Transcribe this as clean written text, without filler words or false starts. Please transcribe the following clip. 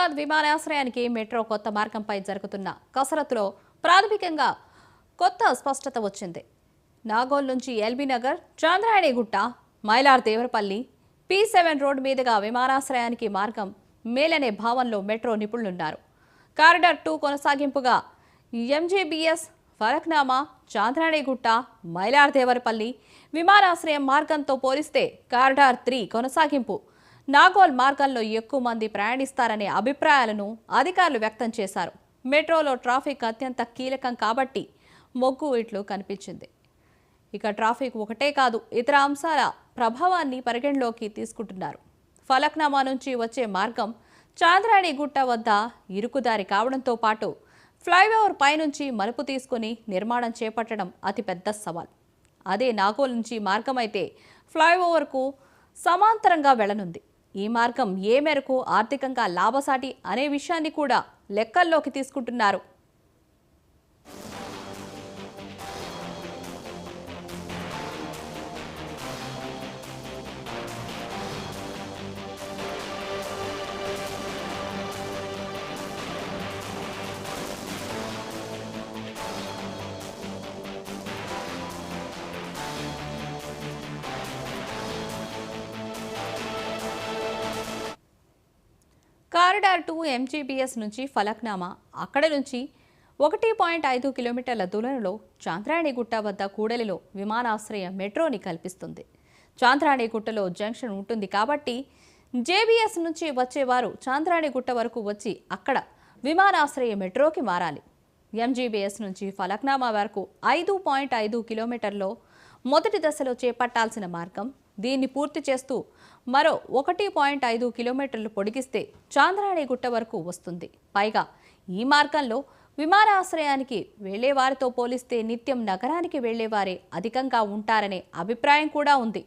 శంషాబాద్ విమానాశ్రయానికి మెట్రో కొత్త మార్గంపై జరుగుతున్న కసరత్తులో ప్రాథమికంగా కొత్త స్పష్టత వచ్చింది. నాగోల్ నుంచి ఎల్బీ నగర్, చాంద్రాయణిగుట్ట, మైలార్ దేవరపల్లి, P7 రోడ్డు మీదుగా విమానాశ్రయానికి మార్గం మేలనే భావంలో మెట్రో నిపుణులున్నారు. కారిడార్ 2 కొనసాగింపుగా MGBS, ఫలక్నామా, చాంద్రాయణిగుట్ట, మైలార్ దేవరపల్లి విమానాశ్రయం మార్గంతో పోలిస్తే కారిడార్ 3 కొనసాగింపు నాగోల్ మార్గంలో ఎక్కువ మంది ప్రయాణిస్తారనే అభిప్రాయాలను అధికారులు వ్యక్తం చేశారు. మెట్రోలో ట్రాఫిక్ అత్యంత కీలకం కాబట్టి మొగ్గు ఇట్లు కనిపించింది. ఇక ట్రాఫిక్ ఒకటే కాదు, ఇతర అంశాల ప్రభావాన్ని పరిగణలోకి తీసుకుంటున్నారు. ఫలక్నామా నుంచి వచ్చే మార్గం చాంద్రాయణిగుట్ట వద్ద ఇరుకుదారి కావడంతో పాటు ఫ్లైఓవర్ పైనుంచి మలుపు తీసుకుని నిర్మాణం చేపట్టడం అతిపెద్ద సవాల్. అదే నాగోల్ నుంచి మార్గం అయితే ఫ్లైఓవర్కు సమాంతరంగా వెళ్లనుంది. ఈ మార్గం ఏ మేరకు ఆర్థికంగా లాభసాటి అనే విషయాన్ని కూడా లెక్కల్లోకి తీసుకుంటున్నారు. కారిడార్ 2 MGBS నుంచి ఫలక్నామా, అక్కడ నుంచి 1.5 కిలోమీటర్ల దూరంలో చాంద్రాయణిగుట్ట వద్ద కూడలిలో విమానాశ్రయ మెట్రోని కల్పిస్తుంది. చాంద్రాయణిగుట్టలో జంక్షన్ ఉంటుంది కాబట్టి JBS నుంచి వచ్చేవారు చాంద్రాయణిగుట్ట వరకు వచ్చి అక్కడ విమానాశ్రయ మెట్రోకి మారాలి. MGBS నుంచి ఫలక్నామా వరకు 5.5 కిలోమీటర్లో మొదటి దశలో చేపట్టాల్సిన మార్గం. దీన్ని పూర్తి చేస్తూ మరో 1.5 కిలోమీటర్లు పొడిగిస్తే చాంద్రాయణిగుట్ట వరకు వస్తుంది. పైగా ఈ మార్గంలో విమానాశ్రయానికి వెళ్లేవారితో పోలిస్తే నిత్యం నగరానికి వెళ్లేవారే అధికంగా ఉంటారనే అభిప్రాయం కూడా ఉంది.